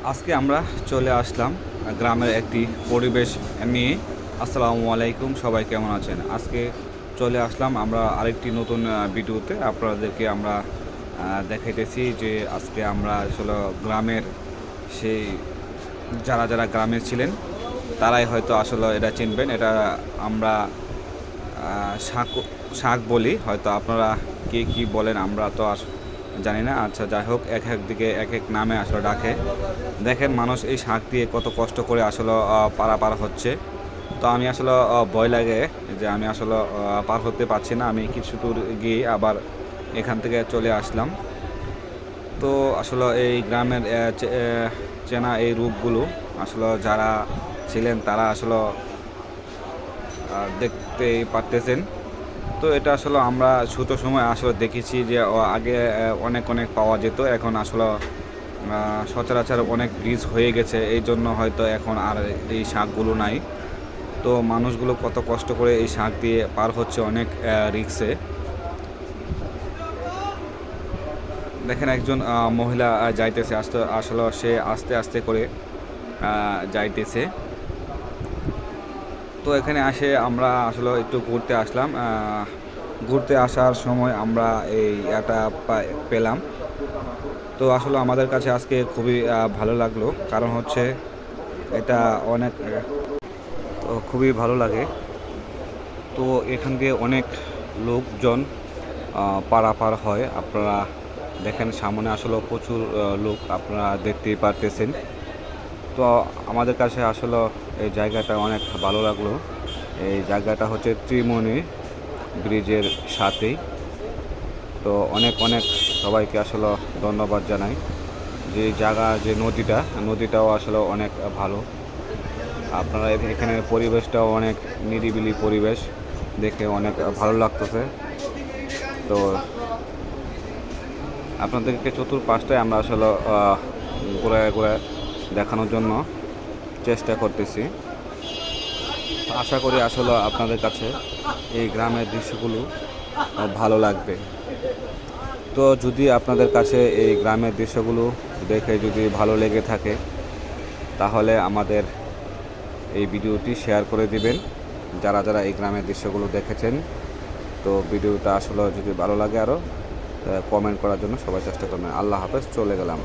আজকে আমরা চলে আসলাম গ্রামের একটি পরিবেশ নিয়ে। আসসালামু আলাইকুম, সবাই কেমন আছেন? আজকে চলে আসলাম আমরা আরেকটি নতুন ভিডিওতে। আপনাদেরকে আমরা দেখাইতেছি যে আজকে আমরা আসলে গ্রামের সেই যারা যারা গ্রামে ছিলেন তারাই হয়তো আসলে এটা চিনবেন। এটা আমরা শাক শাক বলি, হয়তো আপনারা কে কী বলেন আমরা তো জানি না। আচ্ছা, যাই হোক, এক এক দিকে এক এক নামে আসলে ডাকে। দেখেন মানুষ এই শাক দিয়ে কত কষ্ট করে আসলে পারাপার হচ্ছে। তো আমি আসলে ভয় লাগে যে আমি আসলে পার হতে পারছি না। আমি কিছু দূর গিয়ে আবার এখান থেকে চলে আসলাম। তো আসলে এই গ্রামের চেনা এই রূপগুলো আসলে যারা ছিলেন তারা আসলে দেখতেই পারতেছেন। তো এটা আসলে আমরা ছোটো সময় আসলে দেখেছি যে আগে অনেক অনেক পাওয়া যেত। এখন আসলে সচরাচর অনেক ব্রিজ হয়ে গেছে, এই জন্য হয়তো এখন আর এই শাকগুলো নাই। তো মানুষগুলো কত কষ্ট করে এই শাক দিয়ে পার হচ্ছে অনেক রিক্সে। দেখেন একজন মহিলা যাইতেছে, আসলে সে আস্তে আস্তে করে যাইতেছে। তো এখানে আসে আমরা আসলে একটু ঘুরতে আসলাম। ঘুরতে আসার সময় আমরা এই এটা পেলাম। তো আসলে আমাদের কাছে আজকে খুবই ভালো লাগলো, কারণ হচ্ছে এটা অনেক তো খুবই ভালো লাগে। তো এখান দিয়ে অনেক লোকজন পারাপার হয়। আপনারা দেখেন সামনে আসলে প্রচুর লোক আপনারা দেখতেই পারতেছেন। তো আমাদের কাছে আসলে এই জায়গাটা অনেক ভালো লাগলো। এই জায়গাটা হচ্ছে ত্রিমণি ব্রিজের সাথেই। তো অনেক অনেক সবাইকে আসলে ধন্যবাদ জানাই। যে জায়গা যে নদীটাও আসলে অনেক ভালো। আপনারা এখানের পরিবেশটাও অনেক নিরিবিলি পরিবেশ, দেখে অনেক ভালো লাগতেছে। তো আপনাদেরকে চতুর্পাশটায় আমরা আসলে ঘুরে ঘুরে দেখানোর জন্য চেষ্টা করতেছি। আশা করি আসলে আপনাদের কাছে এই গ্রামের দৃশ্যগুলো ভালো লাগবে। তো যদি আপনাদের কাছে এই গ্রামের দৃশ্যগুলো দেখে যদি ভালো লেগে থাকে, তাহলে আমাদের এই ভিডিওটি শেয়ার করে দিবেন যারা যারা এই গ্রামের দৃশ্যগুলো দেখেছেন। তো ভিডিওটা আসলে যদি ভালো লাগে আরও কমেন্ট করার জন্য সবাই চেষ্টা করবেন। আল্লাহ হাফেজ, চলে গেলাম।